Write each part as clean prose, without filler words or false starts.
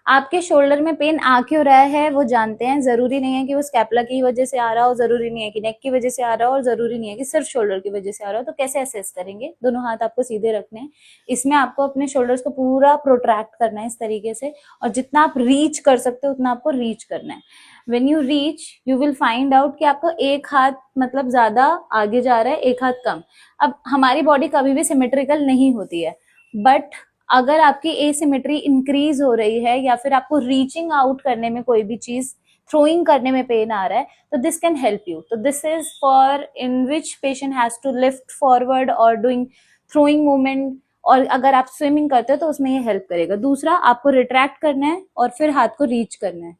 आपके शोल्डर में पेन आ क्यों रहा है वो जानते हैं, जरूरी नहीं है कि वो स्कैपुला की वजह से आ रहा हो, जरूरी नहीं है कि नेक की वजह से आ रहा हो, और जरूरी नहीं है कि सिर्फ शोल्डर की वजह से आ रहा हो। तो कैसे असेस करेंगे? दोनों हाथ आपको सीधे रखने हैं, इसमें आपको अपने शोल्डर्स को पूरा प्रोट्रैक्ट करना है इस तरीके से, और जितना आप रीच कर सकते हो उतना आपको रीच करना है। When you reach you will find out कि आपको एक हाथ मतलब ज्यादा आगे जा रहा है, एक हाथ कम। अब हमारी बॉडी कभी भी सिमेट्रिकल नहीं होती है, बट अगर आपकी एसिमेट्री इंक्रीज हो रही है या फिर आपको रीचिंग आउट करने में कोई भी चीज थ्रोइंग करने में पेन आ रहा है, तो दिस कैन हेल्प यू। तो this is for in which patient has to lift forward और डूइंग थ्रोइंग मूवमेंट, और अगर आप स्विमिंग करते हो तो उसमें ये हेल्प करेगा। दूसरा, आपको रिट्रैक्ट करना है और फिर हाथ को रीच करना है।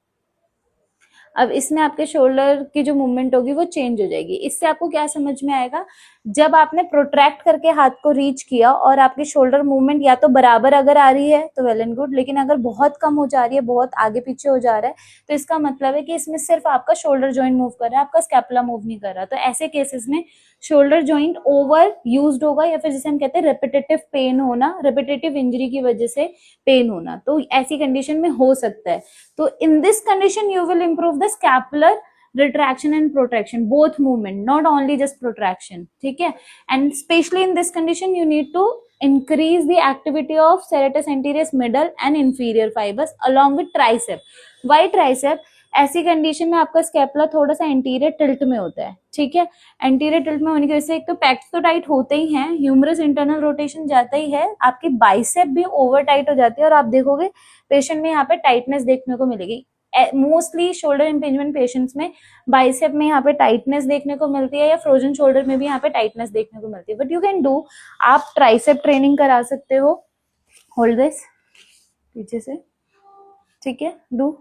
अब इसमें आपके शोल्डर की जो मूवमेंट होगी वो चेंज हो जाएगी। इससे आपको क्या समझ में आएगा, जब आपने प्रोट्रैक्ट करके हाथ को रीच किया और आपके शोल्डर मूवमेंट या तो बराबर अगर आ रही है तो वेल एंड गुड, लेकिन अगर बहुत कम हो जा रही है, बहुत आगे पीछे हो जा रहा है, तो इसका मतलब है कि इसमें सिर्फ आपका शोल्डर जॉइंट मूव कर रहा है, आपका स्कैपुला मूव नहीं कर रहा। तो ऐसे केसेस में शोल्डर जॉइंट ओवर यूज्ड होगा, या फिर जिसे हम कहते हैं रेपिटेटिव पेन होना, रेपिटेटिव इंजरी की वजह से पेन होना, तो ऐसी कंडीशन में हो सकता है। तो in this condition you will improve the scapular retraction and protraction, both movement, not only just protraction, ठीक है। and especially in this condition you need to increase the activity of serratus anterior middle and inferior fibers along with tricep. why tricep? ऐसी condition में आपका scapula थोड़ा सा anterior tilt में होता है, ठीक है। एंटीरियर टिल्ट में होने की वजह से एक तो पैक्स तो टाइट होते ही हैं, ह्यूमरस इंटरनल रोटेशन जाता ही है, आपकी बाइसेप भी ओवर टाइट हो जाती है, और आप देखोगे पेशेंट में यहाँ पे टाइटनेस देखने को मिलेगी। मोस्टली शोल्डर इम्पिंजमेंट पेशेंट्स में बाइसेप में यहाँ पे टाइटनेस देखने को मिलती है, या फ्रोजन शोल्डर में भी यहाँ पे टाइटनेस देखने को मिलती है। बट यू कैन डू, आप ट्राइसेप ट्रेनिंग करा सकते हो। होल्ड दिस पीछे से, ठीक है। डू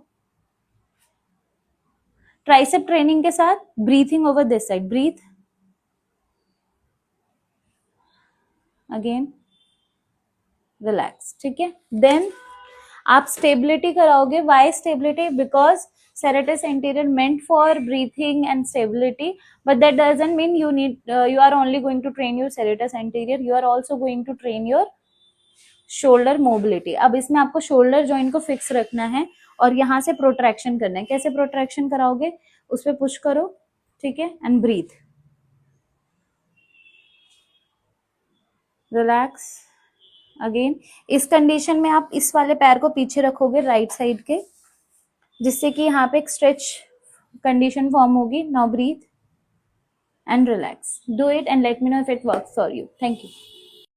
ट्राइसेप ट्रेनिंग के साथ breathing over this side, breathe again, relax, ठीक है। देन आप स्टेबिलिटी कराओगे। Why stability? Because serratus anterior meant for breathing and stability, but that doesn't mean you are only going to train your serratus anterior, you are also going to train your shoulder mobility. अब इसमें आपको shoulder joint को fix रखना है और यहाँ से protraction करना है। कैसे प्रोट्रैक्शन कराओगे? उस पर पुश करो, ठीक है, एंड ब्रीथ, रिलैक्स अगेन। इस कंडीशन में आप इस वाले पैर को पीछे रखोगे राइट साइड के, जिससे कि यहाँ पे एक स्ट्रेच कंडीशन फॉर्म होगी। Now breathe and relax, do it and let me know if it works for you. Thank you.